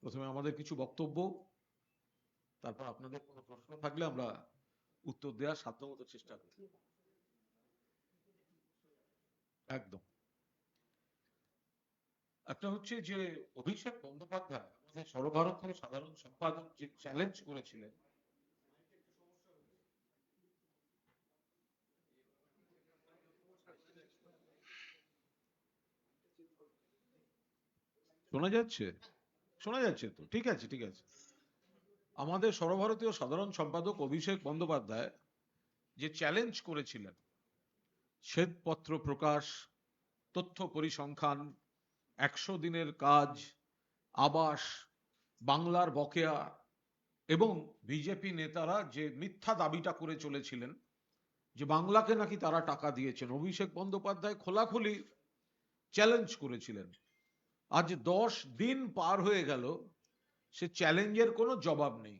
প্রথমে আমাদের কিছু বক্তব্য, তারপর আপনাদের কোনো প্রশ্ন থাকলে আমরা উত্তর দেওয়ার সাধ্যমতো চেষ্টা করি। একদম। একটা হচ্ছে যে অভিষেক বন্দ্যোপাধ্যায় আমাদের সর্বভারতীয় সাধারণ সম্পাদক যে চ্যালেঞ্জ করেছিলেন, শোনা যাচ্ছে? শোনা যাচ্ছে তো? ঠিক আছে, ঠিক আছে। আমাদের সর্বভারতীয় সাধারণ সম্পাদক অভিষেক বন্দ্যোপাধ্যায় যে চ্যালেঞ্জ করেছিলেন, শ্বেতপত্র প্রকাশ, তথ্য পরিসংখ্যান, 100 দিনের কাজ, আবাস, বাংলার বকেয়া এবং বিজেপি নেতারা যে মিথ্যা দাবিটা করে চলেছিলেন যে বাংলাকে নাকি তারা টাকা দিয়েছেন, অভিষেক বন্দ্যোপাধ্যায় খোলাখুলি চ্যালেঞ্জ করেছিলেন। আজ 10 দিন পার হয়ে গেল, সে চ্যালেঞ্জের কোনো জবাব নেই।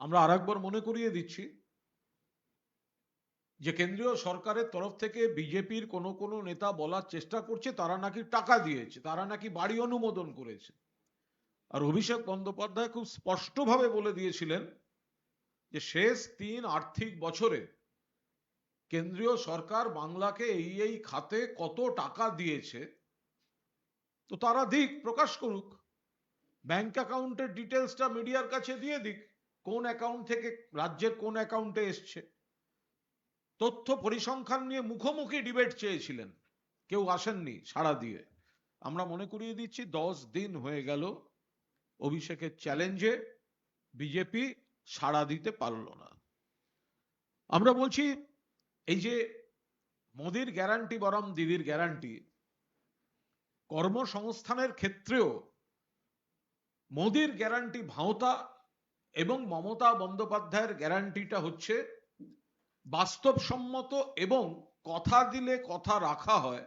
আমরা আরেকবার মনে করিয়ে দিচ্ছি যে কেন্দ্রীয় সরকারের তরফ থেকে বিজেপির কোনো কোনো নেতা বলার চেষ্টা করছে তারা নাকি টাকা দিয়েছে, তারা নাকি বাড়ি অনুমোদন করেছে। আর অভিষেক বন্দ্যোপাধ্যায় খুব স্পষ্টভাবে বলে দিয়েছিলেন যে শেষ 3 আর্থিক বছরে কেন্দ্রীয় সরকার বাংলাকে এই খাতে কত টাকা দিয়েছে, তো তারা দিক, প্রকাশ করুক। ব্যাংক অ্যাকাউন্টের ডিটেলসটা মিডিয়ার কাছে দিয়ে দিক, কোন অ্যাকাউন্ট থেকে রাজ্যের কোন অ্যাকাউন্টে এসছে। তথ্য পরিসংখ্যান নিয়ে মুখোমুখি ডিবেট চেয়েছিলেন, কেউ আসেননি সাড়া দিয়ে। আমরা মনে করিয়ে দিচ্ছি 10 দিন হয়ে গেল, অভিষেকের চ্যালেঞ্জে বিজেপি সাড়া দিতে পারল না। আমরা বলছি এই যে মোদির গ্যারান্টি বরং দিদির গ্যারান্টি, কর্মসংস্থানের ক্ষেত্রেও মোদির গ্যারান্টি ভাঁওতা এবং মমতা বন্দ্যোপাধ্যায়ের গ্যারান্টিটা হচ্ছে বাস্তবসম্মত এবং কথা দিলে কথা রাখা হয়,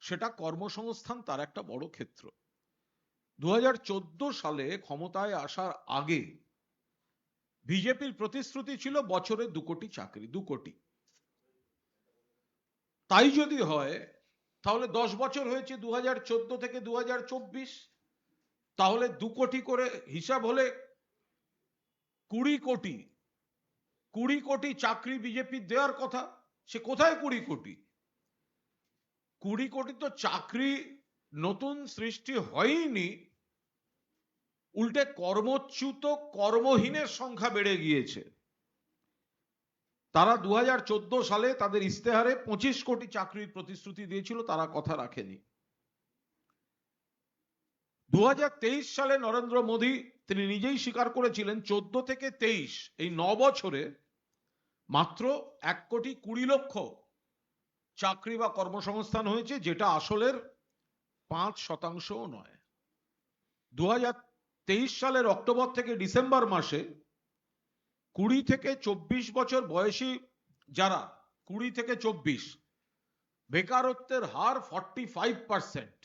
সেটা কর্মসংস্থান তার একটা বড় ক্ষেত্র। 2014 সালে ক্ষমতায় আসার আগে বিজেপির প্রতিশ্রুতি ছিল বছরে 2 কোটি চাকরি, 2 কোটি। তাই যদি হয় তাহলে 10 বছর হয়েছে 2014 থেকে 2024, তাহলে 2 কোটি করে হিসাব হলে 20 কোটি। 20 কোটি চাকরি বিজেপি দেওয়ার কথা, সে কোথায় 20 কোটি? 20 কোটি তো চাকরি নতুন সৃষ্টি হয়নি, উল্টে কর্মচ্যুত কর্মহীনের সংখ্যা বেড়ে গিয়েছে। তারা 2014 সালে তাদের ইস্তেহারে 25 কোটি চাকরির প্রতিশ্রুতি দিয়েছিল, তারা কথা রাখেনি। 2023 সালে নরেন্দ্র মোদী তিনি নিজেই স্বীকার করেছিলেন 14 থেকে 23 এই 9 বছরে মাত্র 1,20,00,000 চাকরি বা কর্মসংস্থান হয়েছে, যেটা আসলের 5%ও নয়। 2023 সালের অক্টোবর থেকে ডিসেম্বর মাসে 20 থেকে 24 বছর বয়সী যারা 20 থেকে 24, বেকারত্বের হার 45%,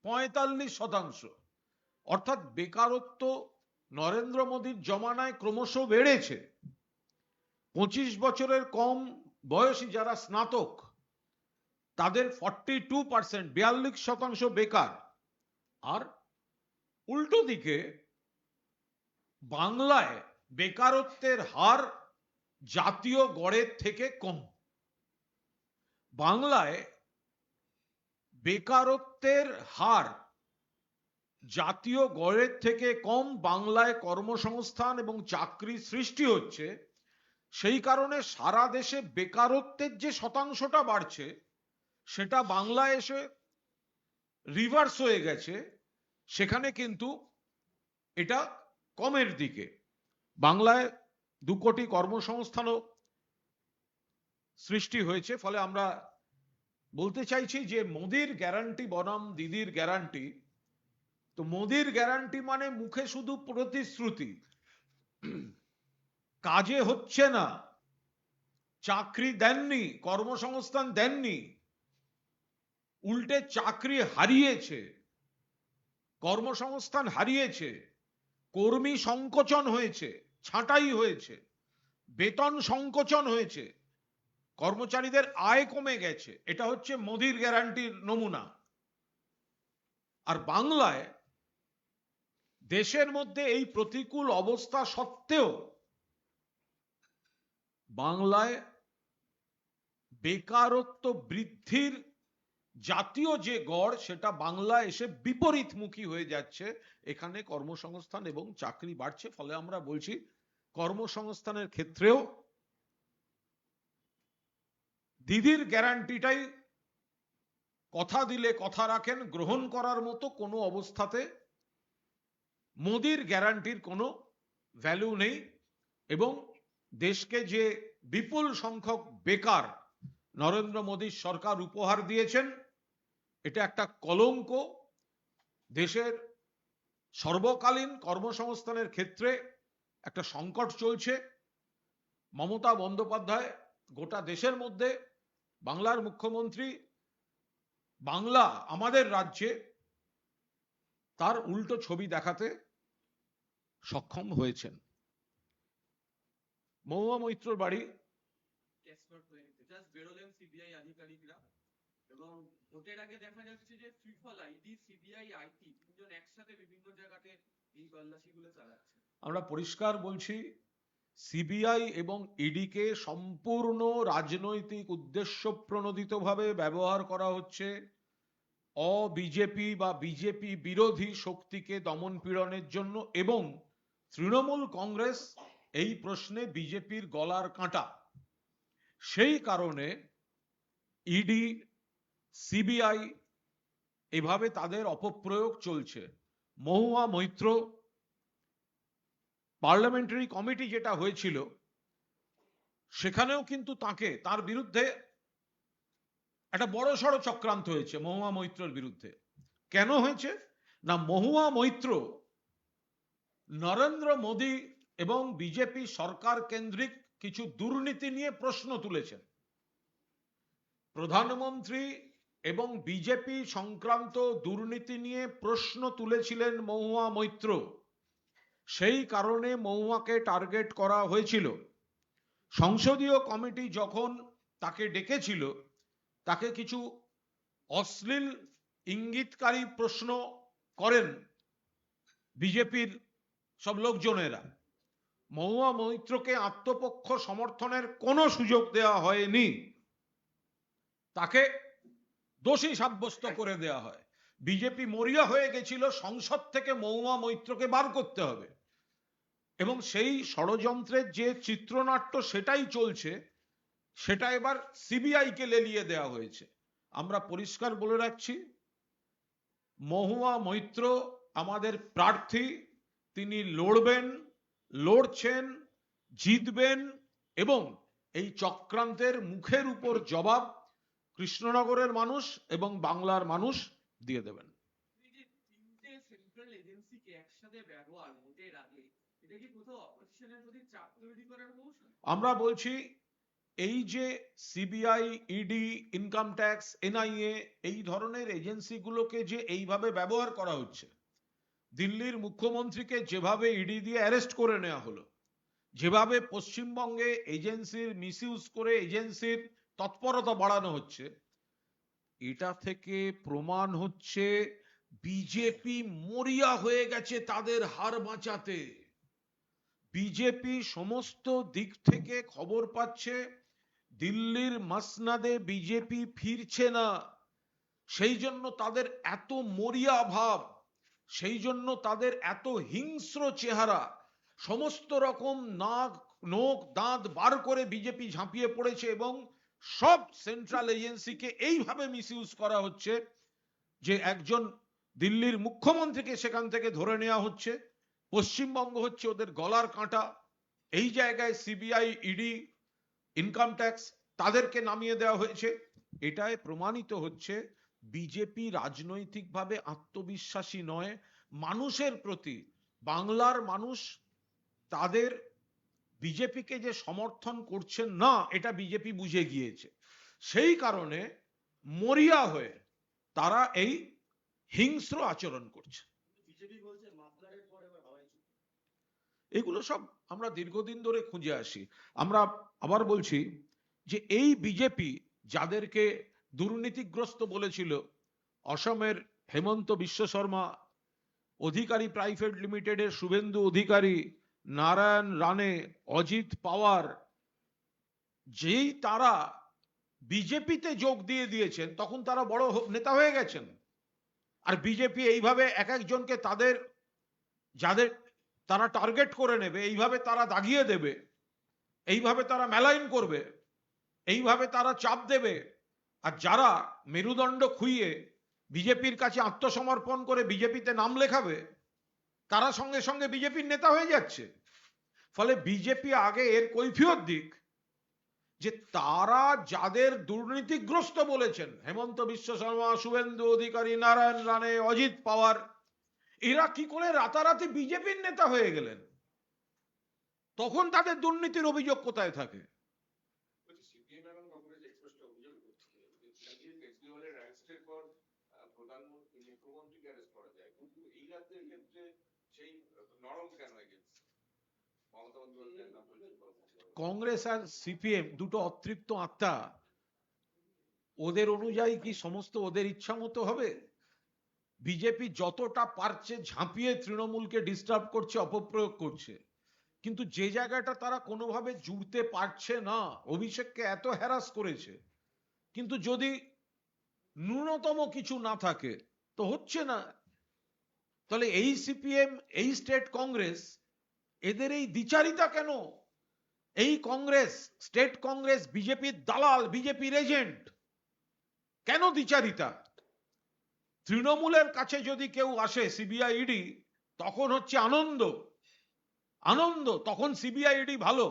45%। অর্থাৎ বেকারত্ব নরেন্দ্র মোদীর জমানায় ক্রমশ বেড়েছে। 25 বছরের কম বয়সী যারা স্নাতক, তাদের 42%, 42% বেকার। আর উল্টো দিকে বাংলায় বেকারত্বের হার জাতীয় গড়ের থেকে কম। বাংলায় বেকারত্বের হার জাতীয় গড়ের থেকে কম, বাংলায় কর্মসংস্থান এবং চাকরি সৃষ্টি হচ্ছে, সেই কারণে সারা দেশে বেকারত্বের যে শতাংশটা বাড়ছে সেটা বাংলায় এসে রিভার্স হয়ে গেছে, সেখানে কিন্তু এটা কমের দিকে। বাংলায় 2 কোটি কর্মসংস্থানও সৃষ্টি হয়েছে। ফলে আমরা বলতে চাইছি যে মোদির গ্যারান্টি বনাম দিদির গ্যারান্টি, তো মোদির গ্যারান্টি মানে মুখে শুধু প্রতিশ্রুতি, কাজে হচ্ছে না, চাকরি দেননি, কর্মসংস্থান দেননি, উল্টে চাকরি হারিয়েছে, কর্মসংস্থান হারিয়েছে, কর্মী সংকোচন হয়েছে, ছাঁটাই হয়েছে, বেতন সংকোচন হয়েছে, কর্মচারীদের আয় কমে গেছে। এটা হচ্ছে মোদির গ্যারান্টির নমুনা। আর বাংলায় দেশের মধ্যে এই প্রতিকূল অবস্থা সত্ত্বেও বাংলায় বেকারত্ব বৃদ্ধির জাতীয় যে গড় সেটা বাংলা এসে বিপরীতমুখী হয়ে যাচ্ছে। এখানে কর্মসংস্থান এবং চাকরি বাড়ছে, ফলে আমরা বলছি কর্মসংস্থানের ক্ষেত্রেও দিদির গ্যারান্টিটাই কথা দিলে কথা রাখেন, গ্রহণ করার মতো কোনো অবস্থাতে মোদির গ্যারান্টির কোনো ভ্যালু নেই। এবং দেশকে যে বিপুল সংখ্যক বেকার নরেন্দ্র মোদীর সরকার উপহার দিয়েছেন, এটা একটা কলঙ্ক। দেশের সর্বকালীন কর্মসংস্থানের ক্ষেত্রে একটা সংকট চলছে। মমতা বন্দ্যোপাধ্যায় গোটা দেশের মধ্যে বাংলার মুখ্যমন্ত্রী, বাংলা আমাদের রাজ্যে তার উল্টো ছবি দেখাতে সক্ষম হয়েছেন। মহুয়া মৈত্রর বাড়ি বেরোলেন সিবিআই আধিকারিকরা, এবং ভোটের আগে দেখা যাচ্ছে যে ফিফল আইডি সিবিআই আইটি তিনজন একসাথে বিভিন্ন জায়গাতে এই তল্লাশিগুলো চালাচ্ছে। আমরা পরিষ্কার বলছি, সিবিআই এবং ইডিকে সম্পূর্ণ রাজনৈতিক উদ্দেশ্য প্রণোদিতভাবে ব্যবহার করা হচ্ছে অবিজেপি বা বিজেপি বিরোধী শক্তিকে দমন পীড়নের জন্য, এবং তৃণমূল কংগ্রেস এই প্রশ্নে বিজেপির গলার কাঁটা। সেই কারণে ইডি, সিবিআই এভাবে তাদের অপপ্রয়োগ চলছে। মহুয়া মৈত্র পার্লামেন্টারি কমিটি যেটা হয়েছিল সেখানেও কিন্তু তার বিরুদ্ধে একটা বড়সড় চক্রান্ত হয়েছে মহুয়া মৈত্রর বিরুদ্ধে। কেন হয়েছে না, মহুয়া মৈত্র নরেন্দ্র মোদী এবং বিজেপি সরকার কেন্দ্রিক কিছু দুর্নীতি নিয়ে প্রশ্ন তুলেছেন। প্রধানমন্ত্রী এবং বিজেপি সংক্রান্ত দুর্নীতি নিয়ে প্রশ্ন তুলেছিলেন মহুয়া মৈত্র। সেই কারণে মহুয়াকে টার্গেট করা হয়েছিল। সংসদীয় কমিটি যখন তাকে ডেকেছিল, তাকে কিছু অশ্লীল ইঙ্গিতকারী প্রশ্ন করেন বিজেপির সব লোকজনেরা। মহুয়া মৈত্রকে আত্মপক্ষ সমর্থনের কোনো সুযোগ দেওয়া হয়নি, তাকে দোষী সাব্যস্ত করে দেওয়া হয়। বিজেপি মরিয়া হয়ে গেছিল সংসদ থেকে মহুয়া মৈত্রকে বার করতে হবে, এবং সেই ষড়যন্ত্রের যে চিত্রনাট্য সেটাই চলছে, সেটা এবার সিবিআই কে লেলিয়ে দেওয়া হয়েছে। আমরা পরিষ্কার বলে রাখছি, মহুয়া মৈত্র আমাদের প্রার্থী, তিনি লড়বেন, লড়ছেন, জিতবেন, এবং এই চক্রান্তের মুখের উপর জবাব কৃষ্ণনগরের মানুষ এবং বাংলার মানুষ দিয়ে দেবেন। তিনটে সেন্ট্রাল এজেন্সিকে একসাথে ব্যবহার ভোটের আগে, এটা কি কোথাও অপোজিশনের প্রতি চাপ তৈরি করার কৌশল? আমরা বলছি, এই যে CBI, ED, income tax, NIA, এই ধরনের এজেন্সিগুলোকে যে এইভাবে ব্যবহার করা হচ্ছে, দিল্লির মুখ্যমন্ত্রীকে যেভাবে ইডি দিয়ে অ্যারেস্ট করে নেওয়া হলো, যেভাবে পশ্চিমবঙ্গে এজেন্সির মিসইউজ করে এজেন্সির তৎপরতা বাড়ানো হচ্ছে, এটা থেকে প্রমাণ হচ্ছে বিজেপি মরিয়া হয়ে গেছে তাদের হার বাঁচাতে। বিজেপি সমস্ত দিক থেকে খবর পাচ্ছে দিল্লির মসনদে বিজেপি ফিরছে না, সেই জন্য তাদের এত মরিয়া ভাব, সেই জন্য তাদের এত হিংস্র চেহারা। সমস্ত রকম নাক, নোক, দাঁত বার করে বিজেপি ঝাঁপিয়ে পড়েছে, এবং সব সেন্ট্রাল এজেন্সিকে এইভাবে মিসইউজ করা হচ্ছে যে একজন দিল্লির মুখ্যমন্ত্রীকে সেখান থেকে ধরে নেওয়া হচ্ছে, পশ্চিমবঙ্গ হচ্ছে ওদের গলার কাঁটা। এই জায়গায় সিবিআই, ইডি, ইনকাম ট্যাক্স তাদেরকে নামিয়ে দেওয়া হয়েছে। এটাই প্রমাণিত হচ্ছে বিজেপি রাজনৈতিকভাবে আত্মবিশ্বাসী নয় মানুষের প্রতি। বাংলার মানুষ তাদের বিজেপিকে যে সমর্থন করছেন না, এটা বিজেপি বুঝে গিয়েছে। সেই কারণে মরিয়া হয়ে তারা এই হিংস্র আচরণ করছে। বিজেপি বলছে মাফলারের পর এবার হাওয়াই চুক্তি। এগুলো সব আমরা দীর্ঘদিন ধরে খুঁজে আসি। আমরা আবার বলছি যে এই বিজেপি যাদেরকে দুর্নীতিগ্রস্ত বলেছিল, অসমের হেমন্ত বিশ্ব শর্মা, অধিকারী প্রাইভেট লিমিটেডের শুভেন্দু অধিকারী, নারায়ণ রানে, অজিত পাওয়ার, যেই তারা বিজেপিতে যোগ দিয়ে দিয়েছেন তখন তারা বড় নেতা হয়ে গেছেন। আর বিজেপি এইভাবে এক একজনকে তাদের যাদের তারা টার্গেট করে নেবে, এইভাবে তারা দাগিয়ে দেবে, এইভাবে তারা মেলাইন করবে, এইভাবে তারা চাপ দেবে। আর যারা মেরুদণ্ড খুইয়ে বিজেপির কাছে আত্মসমর্পণ করে বিজেপিতে নাম লেখাবে, তারা সঙ্গে সঙ্গে বিজেপির নেতা হয়ে যাচ্ছে। ফলে বিজেপি আগে এর কৈফিয়ত দিক যে তারা যাদের দুর্নীতিগ্রস্ত বলেছেন, হেমন্ত বিশ্ব শর্মা, শুভেন্দু অধিকারী, নারায়ণ রানে, অজিত পাওয়ার, এরা কি করে রাতারাতি বিজেপির নেতা হয়ে গেলেন? তখন তাদের দুর্নীতির অভিযোগ কোথায় থাকে? সিপিএম এবং কংগ্রেস স্পষ্ট অভিযোগ করছে যে কেজরিওয়ালের অ্যারেস্টের পর প্রধানমন্ত্রী মুখ্যমন্ত্রীকে অ্যারেস্ট করা যায়, কিন্তু এই রাজ্যের ক্ষেত্রে সেই নরম কেন এগেন্স্ট মমতা বন্দ্যোপাধ্যায়ের নাম বলছেন? কংগ্রেস আর সিপিএম দুটো অতৃপ্ত আত্মা, ওদের অনুযায়ী কি সমস্ত ওদের ইচ্ছা মতো হবে? বিজেপি যতটা পারছে ঝাঁপিয়ে তৃণমূলকে ডিস্টার্ব করছে, অপপ্রয়োগ করছে, কিন্তু যে জায়গাটা তারা কোনোভাবে জুড়তে পারছে না, অভিষেককে এত হ্যারাস করেছে, কিন্তু যদি ন্যূনতম কিছু না থাকে তো হচ্ছে না। তাহলে এই সিপিএম, এই স্টেট কংগ্রেস, এদের এই দ্বিচারিতা কেন? এই কংগ্রেস, স্টেট কংগ্রেস বিজেপির দালাল, বিজেপির এজেন্ট, কেন দ্বিচারিতা? তৃণমূলের কাছে যদি কেউ আসে সিবিআই ইডি, তখন হচ্ছে আনন্দ, আনন্দ, তখন সিবিআই ইডি ভালো।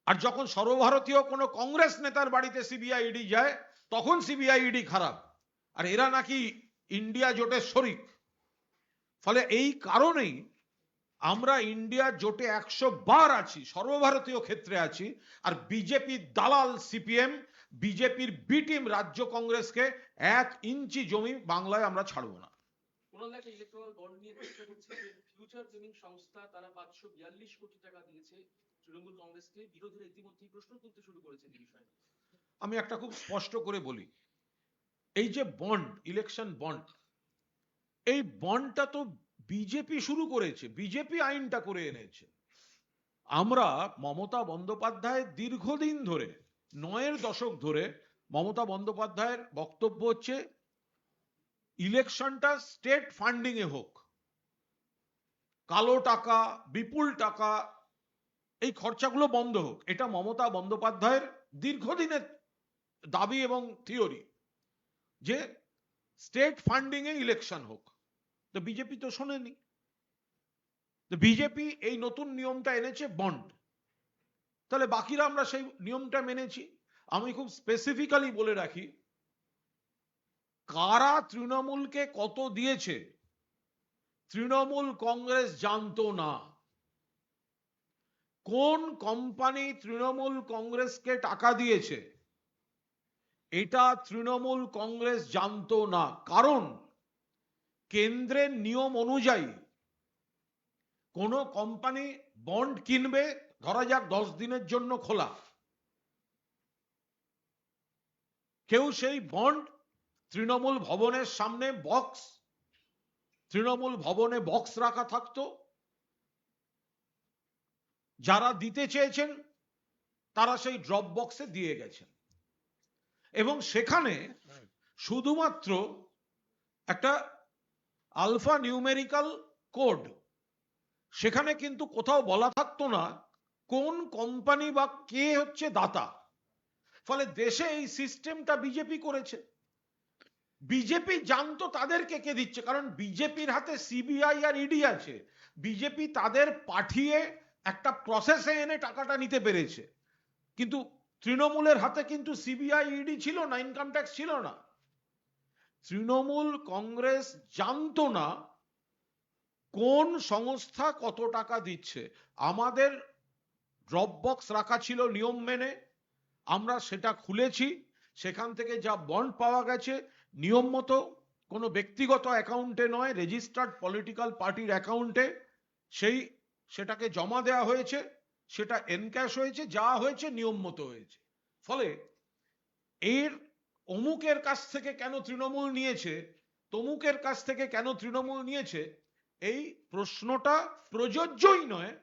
আর যখন সর্বভারতীয় কোনো কংগ্রেস নেতার বাড়িতে সিবিআই ইডি যায়, তখন সিবিআই ইডি খারাপ, আর এরা নাকি ইন্ডিয়া জোটের শরিক। ফলে এই কারণেই আমরা ইন্ডিয়া জোটে 100 বার আছি, সর্বভারতীয় ক্ষেত্রে আছি, আর বিজেপির দালাল সিপিএম, বিজেপির বি টিম রাজ্য কংগ্রেসকে 1 ইঞ্চি জমি বাংলায় আমরা ছাড়বো না। কোনলাকে ইলেকট্রাল বন্ড নিয়ে প্রশ্ন করছে যে ফিউচার গেমিং সংস্থা তারা 542 কোটি টাকা দিয়েছে তৃণমূল কংগ্রেসকে, বিরোধীরা ইতিমধ্যেই প্রশ্ন তুলতে শুরু করেছে এই বিষয়ে। আমি একটা খুব স্পষ্ট করে বলি, এই যে বন্ড, ইলেকশন বন্ড, এই বন্ডটা তো বিজেপি শুরু করেছে, বিজেপি আইনটা করে এনেছে। আমরা মমতা বন্দ্যোপাধ্যায় দীর্ঘদিন ধরে, 9 দশক ধরে মমতা বন্দ্যোপাধ্যায়ের বক্তব্য হচ্ছে ইলেকশনটা স্টেট ফান্ডিং এ হোক, কালো টাকা, বিপুল টাকা, এই খরচাগুলো বন্ধ হোক, এটা মমতা বন্দ্যোপাধ্যায়ের দীর্ঘদিনের দাবি এবং থিওরি, যে স্টেট ফান্ডিং এ ইলেকশন হোক। তো বিজেপি তো শোনেনি। তো বিজেপি এই নতুন নিয়মটা এনেছে, বন্ড। তাহলে বাকিরা আমরা সেই নিয়মটা মেনেছি। আমি খুব স্পেসিফিক্যালি বলে রাখি, কারা তৃণমূলকে কত দিয়েছে তৃণমূল কংগ্রেস জানতো না। কোন কোম্পানি তৃণমূল কংগ্রেসকে টাকা দিয়েছে এটা তৃণমূল কংগ্রেস জানতো না, কারণ কেন্দ্রের নিয়ম অনুযায়ী কোন কোম্পানি বন্ড কিনবে, ধরা যাক 10 দিনের জন্য খোলা, কেউ সেই বন্ড তৃণমূল ভবনের সামনে বক্স, তৃণমূল ভবনে বক্স রাখা থাকতো, যারা দিতে চেয়েছেন তারা সেই ড্রপ বক্সে দিয়ে গেছেন, এবং সেখানে শুধুমাত্র একটা আলফা নিউমেরিক্যাল কোড, সেখানে কিন্তু কোথাও বলা থাকতো না কোন কোম্পানি বা কে হচ্ছে দাতা। ফলে দেশে এই সিস্টেমটা বিজেপি করেছে। বিজেপি জানতো তাদেরকে কে দিচ্ছে, কারণ বিজেপির হাতে সিবিআই আর ইডি আছে, বিজেপি তাদের পাঠিয়ে একটা প্রসেসে এনে টাকাটা নিতে পেরেছে। কিন্তু তৃণমূলের হাতে কিন্তু সিবিআই ইডি ছিল না, ইনকাম ট্যাক্স ছিল না। তৃণমূল কংগ্রেস জানতো না কোন সংস্থা কত টাকা দিচ্ছে। আমাদের ড্রপ বক্স রাখা ছিল নিয়ম মেনে, আমরা সেটা খুলেছি, সেখান থেকে যা বন্ড পাওয়া গেছে নিয়ম মতো, কোনো ব্যক্তিগত অ্যাকাউন্টে নয়, রেজিস্টার্ড পলিটিক্যাল পার্টির অ্যাকাউন্টে সেটাকে জমা দেওয়া হয়েছে, সেটা এনক্যাশ হয়েছে, যা হয়েছে নিয়ম মতো হয়েছে। ফলে এর অমুকের কাছ থেকে কেন তৃণমূল নিয়েছে, তমুকের কাছ থেকে কেন তৃণমূল নিয়েছে, এই প্রশ্নটা প্রযোজ্যই নয়,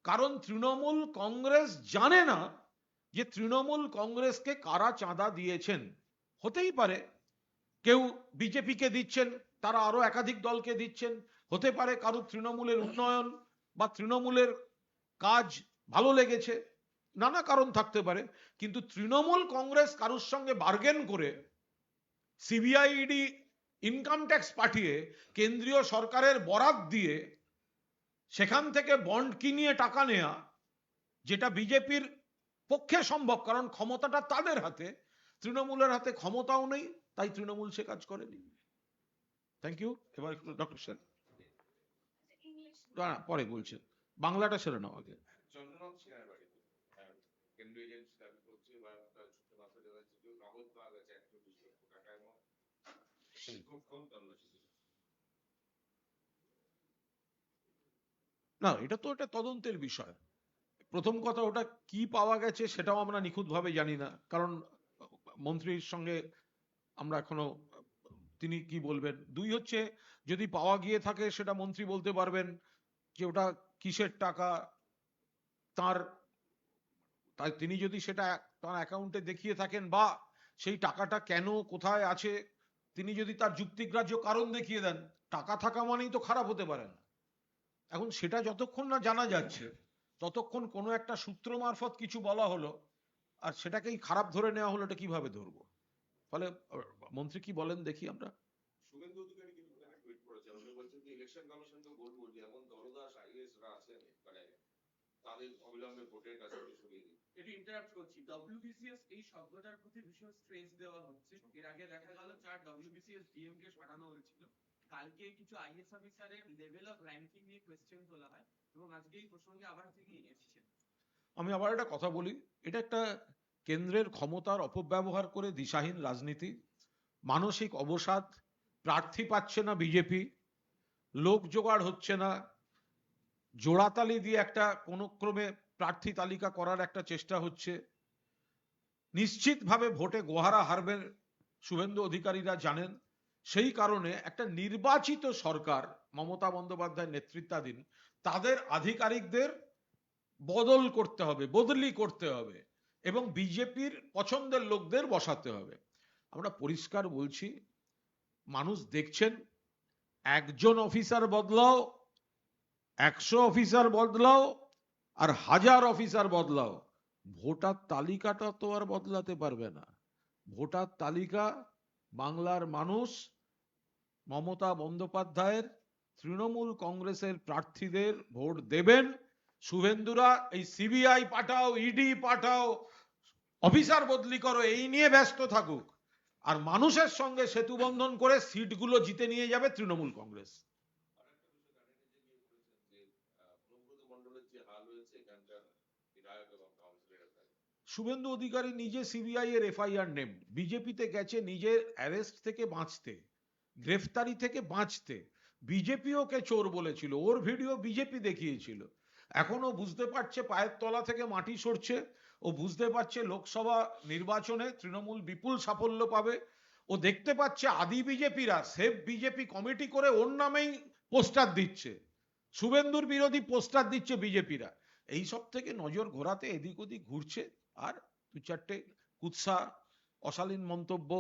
কারণ তৃণমূল কংগ্রেস জানে না যে তৃণমূল কংগ্রেসকে কারা চাঁদা দিয়েছেন। হতেই পারে কেউ বিজেপিকে দিচ্ছেন, তারা আরো একাধিক দলকে দিচ্ছেন, হতে পারে কারো তৃণমূলের উন্নয়ন বা তৃণমূলের কাজ ভালো লেগেছে, নানা কারণ থাকতে পারে। কিন্তু তৃণমূল কংগ্রেস কারোর সঙ্গে বার্গেন করে সিবিআই ইডি ইনকাম ট্যাক্স পাঠিয়ে কেন্দ্রীয় সরকারের বরাত দিয়ে সেখান থেকে বন্ড কিনিয়ে টাকা নেয়া, যেটা বিজেপির পক্ষে সম্ভব, কারণ ক্ষমতাটা তাদের হাতে, তৃণমূলের হাতে ক্ষমতাও নেই, তাই তৃণমূল সে কাজ করেনি। Thank you. এবার ডক্টর সেন পরে বলছেন, বাংলাটা সেরে নাও আগে। চন্দ্রনাথ সেনের বাড়িতে কেন্দ্রীয় এজেন্সি দাবি করছে বা তার সূত্রে মাত্রা জানাচ্ছে যে নগদ পাওয়া গেছে 120 লক্ষ টাকা এবং দীর্ঘক্ষণ তল্লাশি ছিল। না, এটা তো একটা তদন্তের বিষয়। প্রথম কথা, ওটা কি পাওয়া গেছে সেটাও আমরা নিখুঁতভাবে জানি না, কারণ মন্ত্রীর সঙ্গে আমরা এখনো তিনি কি বলবেন। দুই হচ্ছে, যদি পাওয়া গিয়ে থাকে সেটা মন্ত্রী বলতে পারবেন যে ওটা কিসের টাকা, তার তাই তিনি যদি সেটা তার অ্যাকাউন্টে দেখিয়ে থাকেন বা সেই টাকাটা কেন কোথায় আছে তিনি যদি তার যুক্তিগ্রাহ্য কারণ দেখিয়ে দেন, টাকা থাকা মানেই তো খারাপ হতে পারে না। এখন সেটা যতক্ষণ না জানা যাচ্ছে ততক্ষণ কোনো একটা সূত্র মারফত কিছু বলা হলো আর সেটাকেই খারাপ ধরে নেওয়া হলো, এটা কিভাবে ধরবো? ফলে মন্ত্রী কি বলেন দেখি আমরা। শুভেন্দু অধিকারী কিন্তু একটা টুইট করেছেন, উনি বলছেন যে ইলেকশন কমিশনকে বলবো যে এমন দলদাস আইএসরা আছেন মানে তাদের অবিলম্বে ভোটের কাছে সরিয়ে দিন। একটু ইন্টারাপ্ট করছি, ডব্লিউবিসিএস এই শব্দটার প্রতি ভীষণ স্ট্রেস দেওয়া হচ্ছে। এর আগে দেখা গেল 4 ডব্লিউবিসিএস ডিএম কে পাঠানো হয়েছিল, কালকে কিছু আইএস অফিসারের লেভেল অফ র‍্যাঙ্কিং নিয়ে কোশ্চেন তোলা হয় এবং আজকে এই প্রসঙ্গে আবার তিনি এসেছেন। আমি আবার একটা কথা বলি, এটা একটা কেন্দ্রের ক্ষমতার অপব্যবহার করে দিশাহীন রাজনীতি, মানসিক অবসাদ, প্রার্থী পাচ্ছে না বিজেপি, লোক জোগাড় হচ্ছে না, জোড়াতালি দিয়ে একটা কোনো ক্রমে প্রার্থী তালিকা করার একটা চেষ্টা হচ্ছে। নিশ্চিতভাবে ভোটে গোহারা হারবেন শুভেন্দু অধিকারীরা জানেন, সেই কারণে একটা নির্বাচিত সরকার মমতা বন্দ্যোপাধ্যায়ের নেতৃত্বাধীন তাদের আধিকারিকদের বদল করতে হবে, বদলি করতে হবে এবং বিজেপির পছন্দের লোকদের বসাতে হবে। আমরা পরিষ্কার বলছি, মানুষ দেখছেন, একজন অফিসার বদলাও, 100 অফিসার বদলাও আর 1000 অফিসার বদলাও, ভোটার তালিকাটা তো আর বদলাতে পারবে না। ভোটার তালিকা বাংলার মানুষ মমতা বন্দ্যোপাধ্যায়ের তৃণমূল কংগ্রেসের প্রার্থীদের ভোট দেবেন। শুভেন্দুরা এই সিবিআই পাঠাও, ইডি পাঠাও, অফিসার বদলি করো, এই নিয়ে ব্যস্ত থাকুক, আর মানুষের সঙ্গে সেতু বন্ধন করে সিটগুলো জিতে নিয়ে যাবে তৃণমূল কংগ্রেস। আরেকটা বিষয় জানেন যে অনুব্রত মণ্ডলের যে হাল হয়েছে এখানকার বিধায়ক এবং কাউন্সিলরের কাছে। শুভেন্দু অধিকারী নিজে সিবিআই এর এফআইআর নেম, বিজেপিতে গেছে নিজের অ্যারেস্ট থেকে বাঁচতে, গ্রেফতারি থেকে বাঁচতে। বিজেপি ওকে চোর বলেছিল, ওর ভিডিও বিজেপি দেখিয়েছিল। এখনো বুঝতে পারছে পায়ের তলা থেকে মাটি সরছে, ও বুঝতে পারছে লোকসভা নির্বাচনে তৃণমূল বিপুল সাফল্য পাবে। ও দেখতে পাচ্ছে আদি বিজেপিরা সেভ বিজেপি কমিটি করে ওর নামেই পোস্টার দিচ্ছে, শুভেন্দুর বিরোধী পোস্টার দিচ্ছে বিজেপিরা। এই সব থেকে নজর ঘোরাতে এদিক ওদিক ঘুরছে আর দু চারটে কুৎসা, অশালীন মন্তব্য,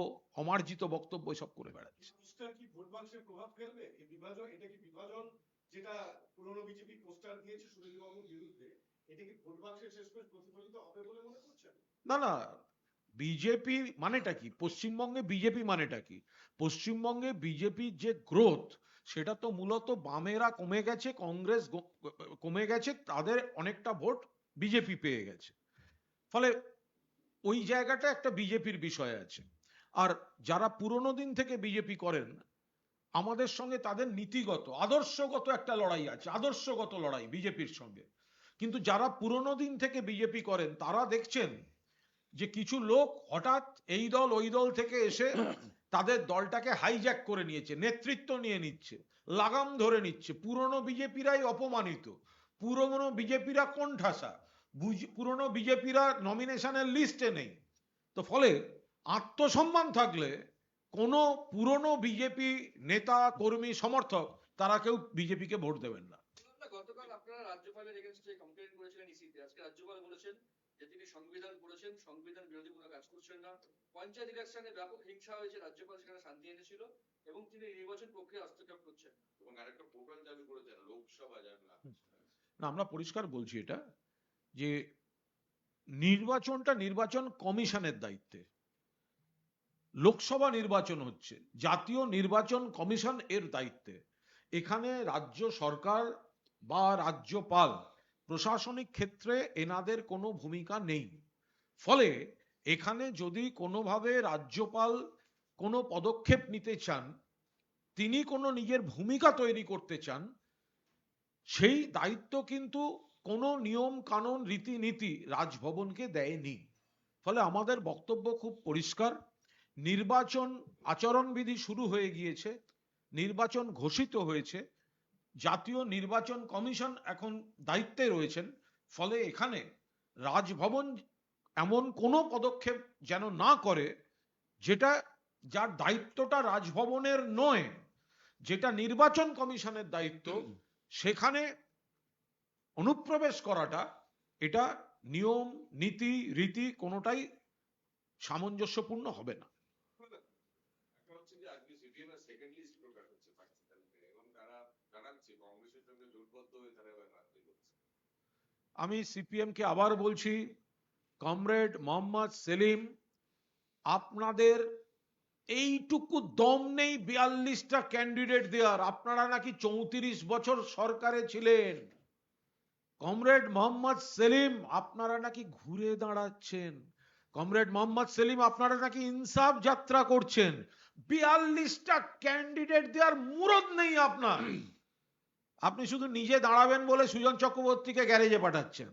অমার্জিত বক্তব্য সব করে বেড়াচ্ছে। পোস্টার কি ভোট বাক্সের প্রভাব ফেলবে? এই বিভাজন, এটা কি বিভাজন যেটা পুরনো বিজেপি পোস্টার দিয়েছে সুরেন্দ্রবাবুর বিরুদ্ধে, এটা কি ভোট বাক্সে শেষ করে প্রতিফলিত হবে বলে মনে করছেন? না না, বিজেপি মানেটা কি, পশ্চিমবঙ্গে বিজেপি মানেটা কি? পশ্চিমবঙ্গে বিজেপির যে গ্রোথ সেটা তো মূলত বামেরা কমে গেছে, কংগ্রেস কমে গেছে, তাদের অনেকটা ভোট বিজেপি পেয়ে গেছে। ফলে ওই জায়গাটা একটা বিজেপির বিষয় আছে। আর যারা পুরনো দিন থেকে বিজেপি করেন, আমাদের সঙ্গে তাদের নীতিগত আদর্শগত একটা লড়াই আছে, আদর্শগত লড়াই বিজেপির সঙ্গে। কিন্তু যারা পুরনো দিন থেকে বিজেপি করেন তারা দেখছেন যে কিছু লোক হঠাৎ এই দল ওই দল থেকে এসে তাদের দলটাকে হাইজ্যাক করে নিয়েছে, নেতৃত্ব নিয়ে নিচ্ছে, লাগাম ধরে নিচ্ছে। পুরনো বিজেপিরাই অপমানিত, পুরনো বিজেপিরা কোণঠাসা, পুরনো বিজেপিরা নমিনেশনের লিস্টে নেই। তো ফলে আত্মসম্মান থাকলে কোনো পুরনো বিজেপি নেতা কর্মী সমর্থক তারা কেউ বিজেপিকে ভোট দেবেন না। গতকাল আপনারা রাজ্যপালের এগেইনস্টে কমপ্লেন করেছিলেন ইসিতে, আজকে রাজ্যপাল বলেছেন যে তিনি সংবিধান পড়েছেন, সংবিধান বিরোধী কোনো কাজ করছেন না। পঞ্চায়েত ইলেকশনে ব্যাপক হিংসা হয়েছে, রাজ্যপাল সেখানে শান্তি এনেছিল এবং তিনি নির্বাচন প্রক্রিয়া হস্তক্ষেপ করছেন। এবং আরেকটা পোর্টাল চালু করেছেন লোকসভা, যার নাম না, আমরা পরিষ্কার বলছি এটা যে নির্বাচনটা নির্বাচন কমিশনের দায়িত্বে। লোকসভা নির্বাচন হচ্ছে জাতীয় নির্বাচন কমিশন এর দায়িত্বে। এখানে রাজ্য সরকার বা রাজ্যপাল প্রশাসনিক ক্ষেত্রে এনাদের কোনো ভূমিকা নেই। ফলে এখানে যদি কোনোভাবে রাজ্যপাল কোনো পদক্ষেপ নিতে চান, তিনি কোনো নিজের ভূমিকা তৈরি করতে চান, সেই দায়িত্ব কিন্তু কোনো নিয়ম কানুন রীতিনীতি রাজভবনকে দেয়নি। ফলে আমাদের বক্তব্য খুব পরিষ্কার, নির্বাচন আচরণবিধি শুরু হয়ে গিয়েছে, নির্বাচন ঘোষিত হয়েছে, জাতীয় নির্বাচন কমিশন এখন দায়িত্বে রয়েছেন। ফলে এখানে রাজভবন এমন কোনো পদক্ষেপ যেন না করে যেটা, যার দায়িত্বটা রাজভবনের নয়, যেটা নির্বাচন কমিশনের দায়িত্ব, সেখানে অনুপ্রবেশ করাটা এটা নিয়ম নীতি রীতি কোনোটাই সামঞ্জস্যপূর্ণ হবে না। একটা হচ্ছে যে আজকে সিপিএম এর সেকেন্ড লিস্ট প্রকাশ হচ্ছে পাকিস্তান থেকে, এবং তারা জানাচ্ছে কংগ্রেসের সঙ্গে জোটবদ্ধ হয়ে তারা এবার রাজনীতি করছে। আমি সিপিএম কে আবার বলছি, কমরেড মোহাম্মদ সেলিম, আপনাদের এইটুকু দম নেই 42টা ক্যান্ডিডেট দেওয়ার। আপনারা নাকি 34 বছর সরকারে ছিলেন। কমরেড মোহাম্মদ সেলিম, আপনারা নাকি ঘুরে দাঁড়াচ্ছেন। কমরেড মোহাম্মদ সেলিম, আপনারা নাকি ইনসাফ যাত্রা করছেন। 42টা ক্যান্ডিডেট দেওয়ার মুরদ নেই আপনার। আপনি শুধু নিজে দাঁড়াবেন বলে সুজন চক্রবর্তীকে গ্যারেজে পাঠাচ্ছেন।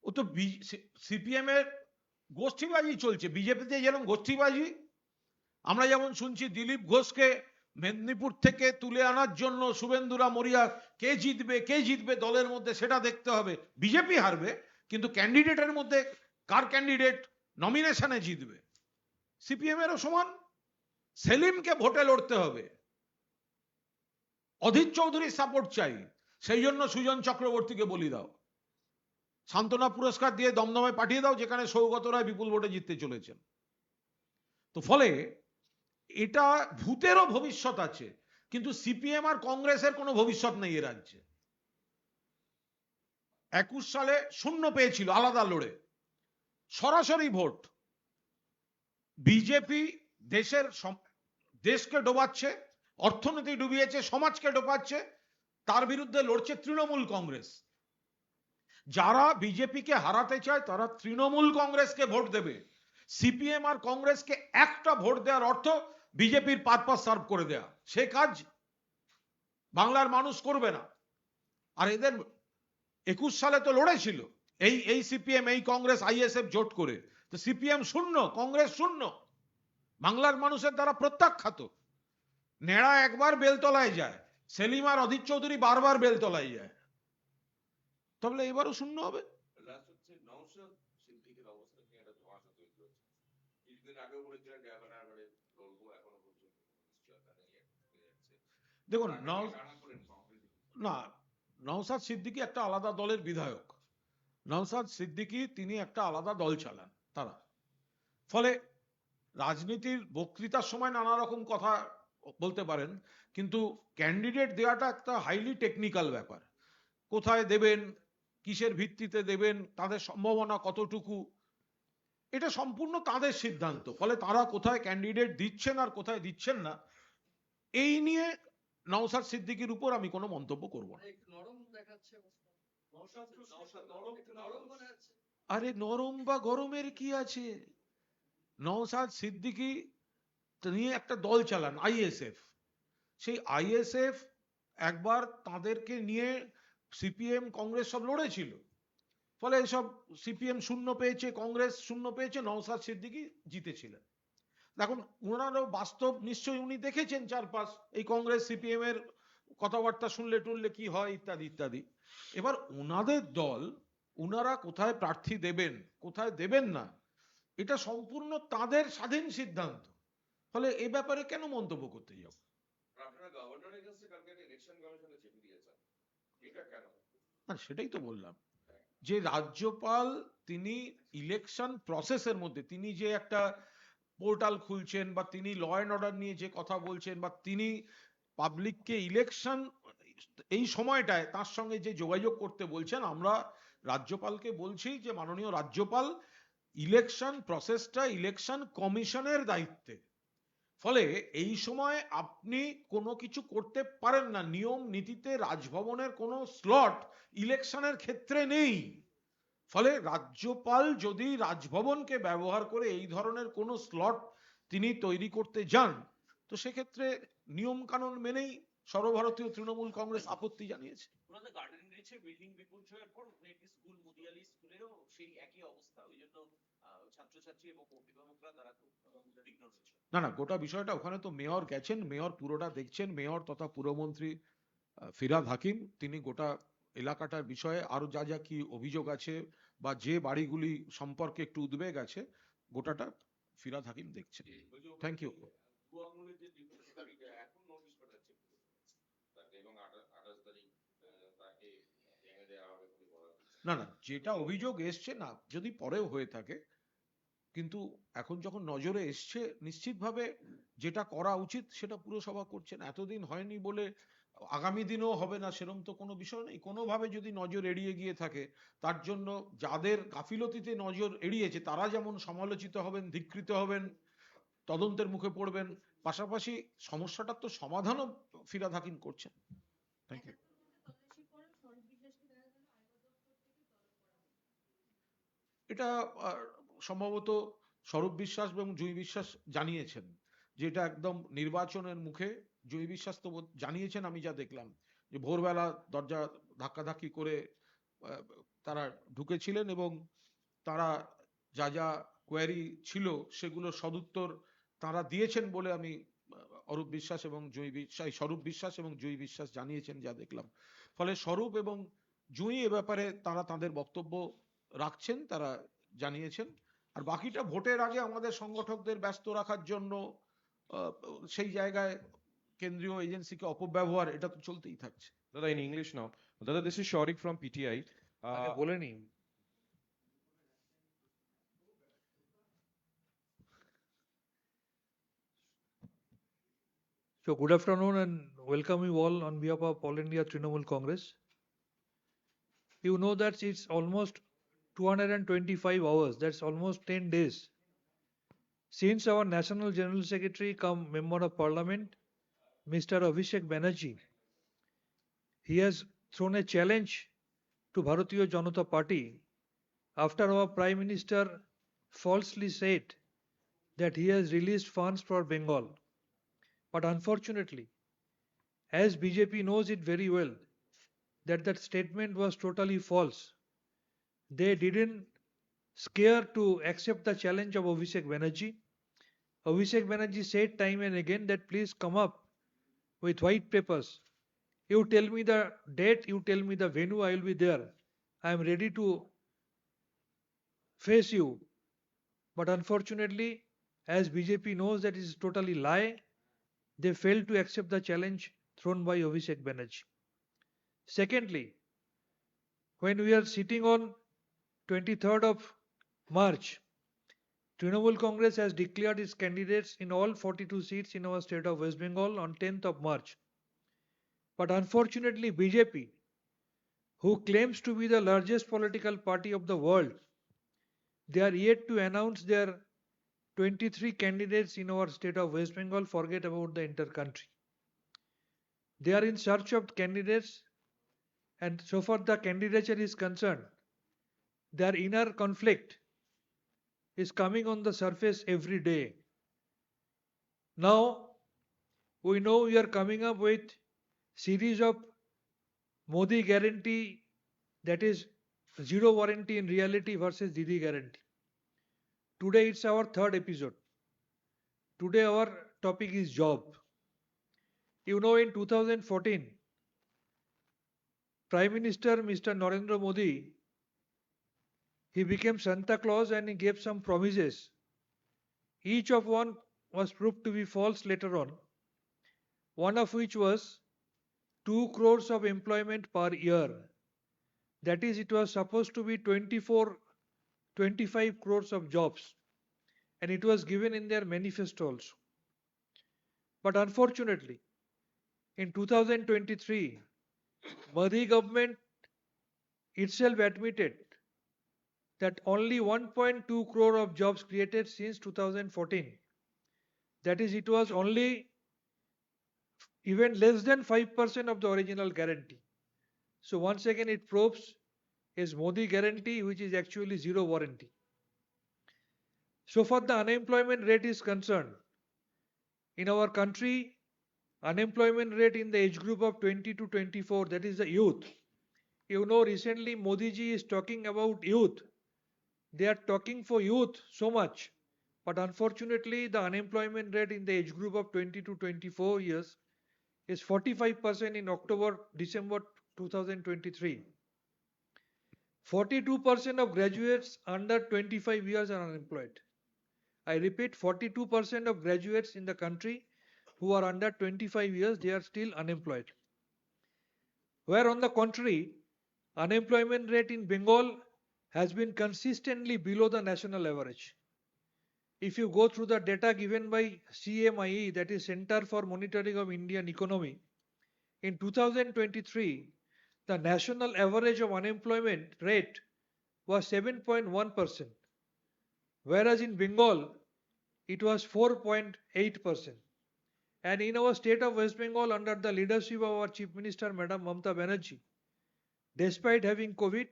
ও তো সিপিএম এর গোষ্ঠীবাজি চলছে, বিজেপিতে যেরকম গোষ্ঠীবাজি। আমরা যেমন শুনছি দিলীপ ঘোষকে মেদিনীপুর থেকে তুলে আনার জন্য শুভেন্দুরা মরিয়া, কে জিতবে দলের মধ্যে সেটা দেখতে হবে। বিজেপি হারবে, কিন্তু ক্যান্ডিডেটের মধ্যে কার ক্যান্ডিডেট নমিনেশনে জিতবে। সিপিএম এরও সমান, সেলিমকে ভোটে লড়তে হবে। অধীর চৌধুরীর সাপোর্ট চাই, সেই জন্য সুজন চক্রবর্তীকে বলি দাও, সান্ত্বনা পুরস্কার দিয়ে দমদমে পাঠিয়ে দাও, যেখানে সৌগত রায় বিপুল ভোটে জিততে চলেছেন। তো ফলে এটা ভূতেরও ভবিষ্যৎ আছে, কিন্তু সিপিএম আর কংগ্রেসের কোনো ভবিষ্যৎ নেই এ রাজ্যে। 21 সালে শূন্য পেয়েছিল আলাদা লড়ে, সরাসরি ভোট। বিজেপি দেশকে ডোবাচ্ছে, অর্থনীতি ডুবিয়েছে, সমাজকে ডোবাচ্ছে, তার বিরুদ্ধে লড়ছে তৃণমূল কংগ্রেস। যারা বিজেপিকে হারাতে চায় তারা তৃণমূল কংগ্রেসকে ভোট দেবে। সিপিএম আর কংগ্রেসকে একটা ভোট দেওয়ার অর্থ বিজেপির পারপাস সার্ভ করে দেয়া, সে কাজ বাংলার মানুষ করবে না। আর এদের 21 সালে তো লড়েছিল এই সিপিএম, এই কংগ্রেস, আইএসএফ জোট করে, তো সিপিএম শূন্য, কংগ্রেস শূন্য, বাংলার মানুষের দ্বারা প্রত্যাখ্যাত। নেড়া একবার বেলতলায় যায়, সেলিম আর অধীর চৌধুরী বারবার বেলতলায় যায়, তবে এবারও শূন্য হবে। লাস্ট হচ্ছে নওশাদ সিদ্দিকীর অবস্থা নিয়ে একটা ধোঁয়াশা তৈরি হচ্ছে। কিছুদিন আগেও বলেছিলেন যে এবার লড়বো, এখনো পর্যন্ত নিশ্চয়তা নেই যাচ্ছে। দেখুন, টানা করেন কংগ্রেস। না, নওশাদ সিদ্দিকী একটা আলাদা দলের বিধায়ক। নওশাদ সিদ্দিকী তিনি একটা আলাদা দল চালান তারা। ফলে রাজনীতির বক্তৃতার সময় নানা রকম কথা বলতে পারেন, কিন্তু ক্যান্ডিডেট দেওয়াটা একটা হাইলি টেকনিক্যাল ব্যাপার। কোথায় দেবেন, কিসের ভিত্তিতে দেবেন, তাদের সম্ভাবনা কতটুকু, এটা সম্পূর্ণ তাদের সিদ্ধান্ত। ফলে তারা কোথায় ক্যান্ডিডেট দিচ্ছেন আর কোথায় দিচ্ছেন না, এই নিয়ে নওশাদ সিদ্দিকীর উপর আমি কোনো মন্তব্য করব না। একটু নরম দেখাচ্ছে অবস্থা। নওশাদ নরম মনে হচ্ছে। আরে নরম বা গরমের কি আছে? নওশাদ সিদ্দিকী নিয়ে একটা দল চালান আইএসএফ, সেই আইএসএফ একবার তাদেরকে নিয়ে সিপিএম কংগ্রেস সব লড়েছিল। ফলে সব সিপিএম শূন্য পেয়েছে, কংগ্রেস শূন্য পেয়েছে, নওশাদ সিদ্দিকী জিতেছিলেন। দেখুন, ওনারও বাস্তব নিশ্চয়ই উনি দেখেছেন চারপাশ, এই কংগ্রেস সিপিএম এর কথাবার্তা শুনলে টুনলে কি হয় ইত্যাদি ইত্যাদি। এবার ওনাদের দল, ওনারা কোথায় প্রার্থী দেবেন কোথায় দেবেন না, এটা সম্পূর্ণ তাদের স্বাধীন সিদ্ধান্ত। ফলে এ ব্যাপারে কেন মন্তব্য করতে যাব? আপনারা গভর্নর এগেন্সে কালকে ইলেকশন কমিশনে চেপে দিয়েছেন, এটা কেন? না সেটাই তো বললাম যে রাজ্যপাল তিনি ইলেকশন প্রসেসের মধ্যে তিনি যে একটা পোর্টাল খুলছেন বা তিনি ল অ্যান্ড অর্ডার নিয়ে যে কথা বলছেন বা তিনি পাবলিককে ইলেকশন এই সময়টায় তার সঙ্গে যে যোগাযোগ করতে বলছেন, আমরা রাজ্যপালকে বলছি যে মাননীয় রাজ্যপাল ইলেকশন প্রসেসটা ইলেকশন কমিশনের দায়িত্বে। ফলে এই সময় আপনি কোনো কিছু করতে পারেন না, নিয়ম নীতিতে রাজভবনের কোনো স্লট ইলেকশনের ক্ষেত্রে নেই। ফলে রাজ্যপাল যদি রাজভবনকে ব্যবহার করে এই ধরনের কোনো স্লট তিনি তৈরি করতে যান, তো সেক্ষেত্রে নিয়ম কানুন মেনেই সর্বভারতীয় তৃণমূল কংগ্রেস আপত্তি জানিয়েছে। ওনাদের গার্ডেন রিচে বিল্ডিং বিপর্যয়ের পর একটি স্কুল মদিয়ালি স্কুলেরও সেই একই অবস্থা, ওই জন্য ছাত্রছাত্রী এবং অভিভাবকরা তারা খুব উদ্বিগ্ন রয়েছে। না না, গোটা বিষয়টা ওখানে তো মেয়র গেছেন, মেয়র পুরোটা দেখছেন, মেয়র তথা পুরমন্ত্রী ফিরহাদ হাকিম তিনি গোটা এলাকাটার বিষয়ে আরো যা যা কি অভিযোগ আছে বা যে বাড়িগুলি সম্পর্কে একটু উদ্বেগ আছে গোটাটা ফিরহাদ হাকিম দেখছেন। Thank you. আঙুলের যে ডিফেন্স তারিখে এখন নোটিশ পাঠাচ্ছে তাকে, এবং 28 তারিখ তাকে ভেঙে দেওয়া হবে বলে বলা হচ্ছে। না না, যেটা অভিযোগ এসছে না যদি পরেও হয়ে থাকে, কিন্তু এখন যখন নজরে এসছে নিশ্চিতভাবে যেটা করা উচিত সেটা পুরসভা করছেন। এতদিন হয়নি বলে আগামী দিনেও হবে না সেরকম তো কোনো বিষয় নেই। কোনোভাবে যদি নজর এড়িয়ে গিয়ে থাকে তার জন্য যাদের গাফিলতিতে নজর এড়িয়েছে তারা যেমন সমালোচিত হবেন, ধিক্কৃত হবেন, তদন্তের মুখে পড়বেন, পাশাপাশি সমস্যাটার তো সমাধানও ফিরহাদ হাকিম করছেন। Thank you. এটা সম্ভবত স্বরূপ বিশ্বাস এবং জুঁই বিশ্বাস জানিয়েছেন যে এটা একদম নির্বাচনের মুখে। জুঁই বিশ্বাস তো জানিয়েছেন, আমি যা দেখলাম যে ভোরবেলা দরজা ধাক্কাধাক্কি করে তারা ঢুকেছিলেন এবং তারা যা যা কোয়ারি ছিল সেগুলো সদুত্তর তারা দিয়েছেন বলে আমি অরূপ বিশ্বাস এবং জুঁই বিশ্বাস, স্বরূপ বিশ্বাস এবং জুঁই বিশ্বাস জানিয়েছেন যা দেখলাম। ফলে স্বরূপ এবং জুঁই এ ব্যাপারে তারা তাদের বক্তব্য রাখছেন, তারা জানিয়েছেন। আর বাকিটা ভোটের আগে আমাদের সংগঠকদের ব্যস্ত রাখার জন্য সেই জায়গায় কেন্দ্রীয় এজেন্সিকে অপব্যবহার এটা তো চলতেই থাকছে। Dada, in English now. Dada, this is Shorik from PTI. আগে বলে নি। So good afternoon and welcome you all on behalf of All India Trinamool Congress. You know that it's almost 225 hours, that's almost 10 days, since our National General Secretary come Member of Parliament, Mr. Abhishek Banerjee, he has thrown a challenge to Bharatiya Janata Party after our Prime Minister falsely said that he has released funds for Bengal. But unfortunately, as BJP knows it very well, that statement was totally false. They didn't scare to accept the challenge of Abhishek Banerjee. Abhishek Banerjee said time and again that please come up with white papers. You tell me the date, you tell me the venue, I will be there. I am ready to face you. But unfortunately, as BJP knows that it is totally lie, they failed to accept the challenge thrown by Abhishek Banerjee. Secondly, when we are sitting on 23rd of March, Trinamool Congress has declared its candidates in all 42 seats in our state of West Bengal on 10th of March. But unfortunately, BJP, who claims to be the largest political party of the world, they are yet to announce their 23 candidates in our state of West Bengal, forget about the entire country. They are in search of candidates, and so far the candidature is concerned, their inner conflict is coming on the surface every day. Now, we know we are coming up with series of Modi guarantee, that is zero warranty in reality versus Didi guarantee. Today it's our third episode. Today our topic is job. You know, in 2014, Prime Minister Mr. Narendra Modi, he became Santa Claus and he gave some promises. Each of one was proved to be false later on. one of which was 2 crores of employment per year. That is, it was supposed to be 25 crores of jobs, and it was given in their manifesto also. But unfortunately, in 2023, Modi government itself admitted that only 1.2 crore of jobs created since 2014. That is, it was only even less than 5% of the original guarantee. So once again, it proves is Modi guarantee, which is actually zero warranty. So far the unemployment rate is concerned, in our country, unemployment rate in the age group of 20 to 24, that is the youth. You know, recently Modi ji is talking about youth. They are talking for youth so much. But unfortunately, the unemployment rate in the age group of 20 to 24 years is 45% in October, December 2023. 42% of graduates under 25 years are unemployed. I repeat, 42% of graduates in the country who are under 25 years, they are still unemployed. Where on the contrary, unemployment rate in Bengal has been consistently below the national average. If you go through the data given by CMIE, that is Center for Monitoring of Indian Economy, in 2023, the national average of unemployment rate was 7.1%, whereas in Bengal, it was 4.8%. And in our state of West Bengal, under the leadership of our Chief Minister, Madam Mamata Banerjee, despite having COVID,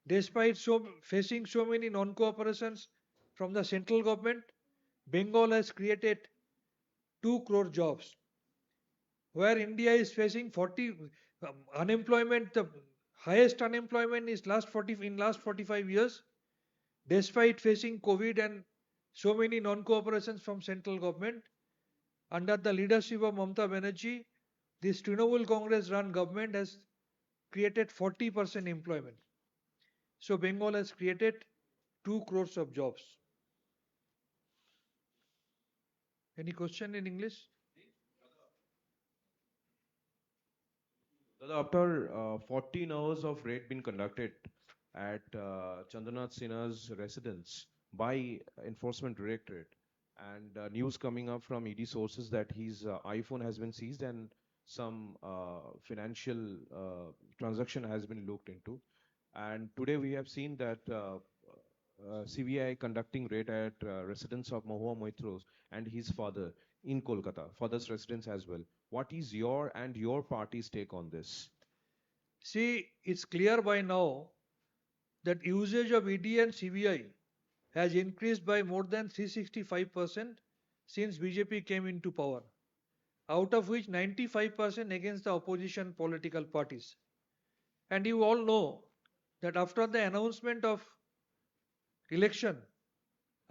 despite facing so many non-cooperations from the central government, Bengal has created 2 crore jobs. Where India is facing 40 unemployment, the highest unemployment is last 45 years, despite facing COVID and so many non-cooperations from central government, under the leadership of Mamata Banerjee, this Trinamool Congress run government has created 40% employment. So Bengal has created 2 crores of jobs. Any question in English? After 14 hours of raid being conducted at Chandranath Sinha's residence by Enforcement Directorate, and news coming up from ED sources that his iPhone has been seized and some financial transaction has been looked into. And today we have seen that CBI conducting raid at residence of Mahua Moitros and his father in Kolkata, father's residence as well. What is your and your party's take on this? See, it's clear by now that usage of ED and CBI has increased by more than 365% since BJP came into power, out of which 95% against the opposition political parties. And you all know that after the announcement of election,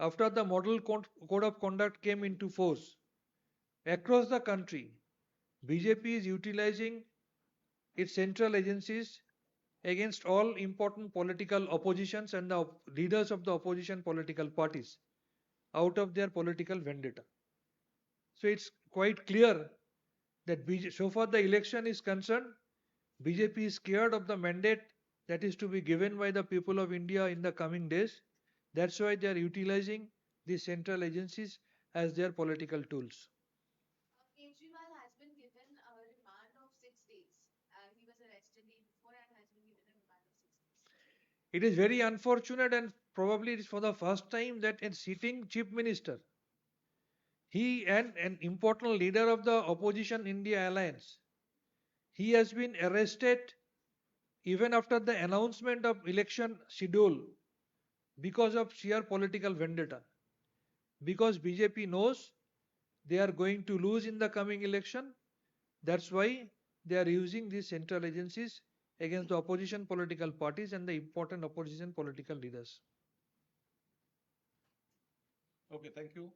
after the model code of conduct came into force, across the country, BJP is utilizing its central agencies against all important political oppositions and the leaders of the opposition political parties out of their political vendetta. So it's quite clear that so far the election is concerned, BJP is scared of the mandate that is to be given by the people of India in the coming days. That's why they are utilizing these central agencies as their political tools. Kejriwal has been given a remand of 6 days. He was arrested day before and has been given a remand of 6 days. It is very unfortunate, and probably it is for the first time that a sitting chief minister, he and an important leader of the opposition India alliance, he has been arrested even after the announcement of election schedule because of sheer political vendetta. Because BJP knows they are going to lose in the coming election, that's why they are using these central agencies against the opposition political parties and the important opposition political leaders. Okay, thank you.